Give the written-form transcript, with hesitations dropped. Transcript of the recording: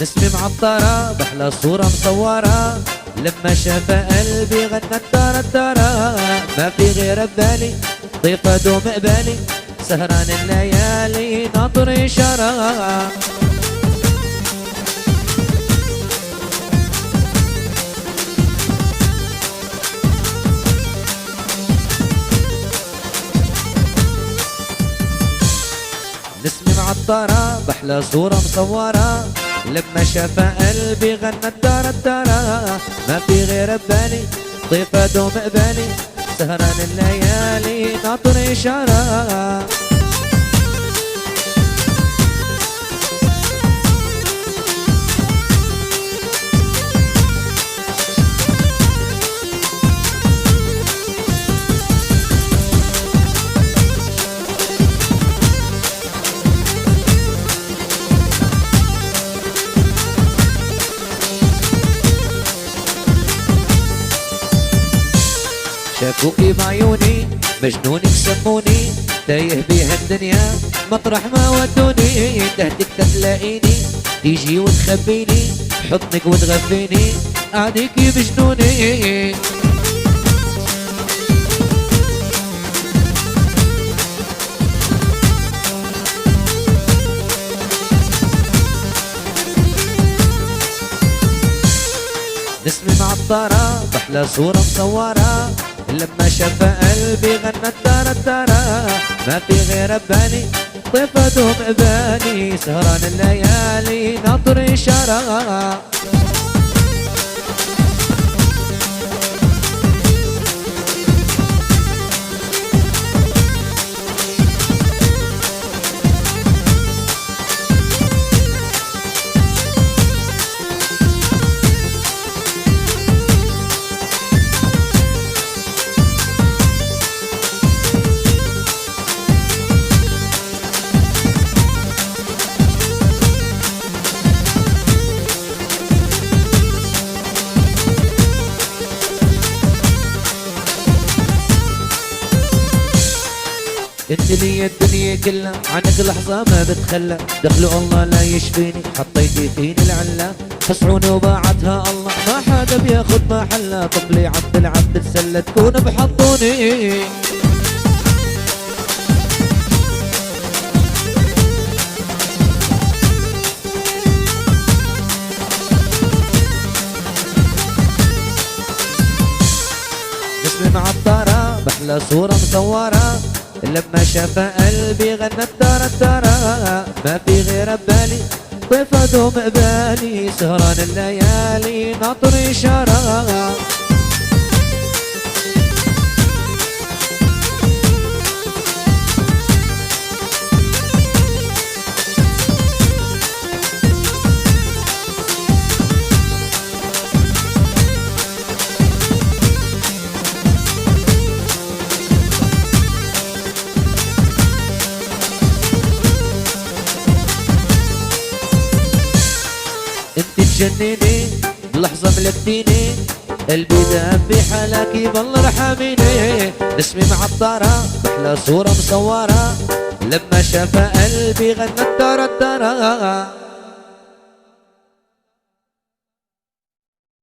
نسمي معطرة بأحلى صورة مصورة، لما شاف قلبي غنى الدارة الدارة. ما في غير ببالي ضيفة دوم قبالي، سهران الليالي ناطر إشارة. نسمي معطرة بأحلى صورة مصورة، لما شاف قلبي غنى الدارة الدارة. ما في غير ببالي ضيفة دوم قبالي، سهران الليالي ناطر إشارة. شافوكي بعيوني مجنونك سموني، تايه بيها الدنيا مطرح ما ودوني. تهدك تلاقيني تيجي وتخبيني، حضنك وتغفيني قعديكي بجنوني. نسمي معطرة بأحلى صورة مصورة، لما شاف قلبي غنى الدارة الدارة. ما في غير ببالي ضيفة دوم قبالي، سهران الليالي ناطر إشارة. انت لي الدنيا كلها، عنك لحظة ما بتخلى. دخلوا الله لا يشفيني، حطيتي فيني العلة. خسعوني وباعتها الله، ما حدا بياخد محلها. طفلي عبد العبد تسلى تكون بحضوني. نسمي معطرة بأحلى صورة مصورة، لما شاف قلبي غنى الدارة الدارة. ما في غير ببالي ضيفة دوم قبالي، سهران الليالي ناطر إشارة. انت تجنيني بلحظة ملكتيني، قلبي داب بحالاكي بالله ارحميني. نسمي معطرة بأحلى صورة مصورة، لما شاف قلبي غنى الدارة الدارة.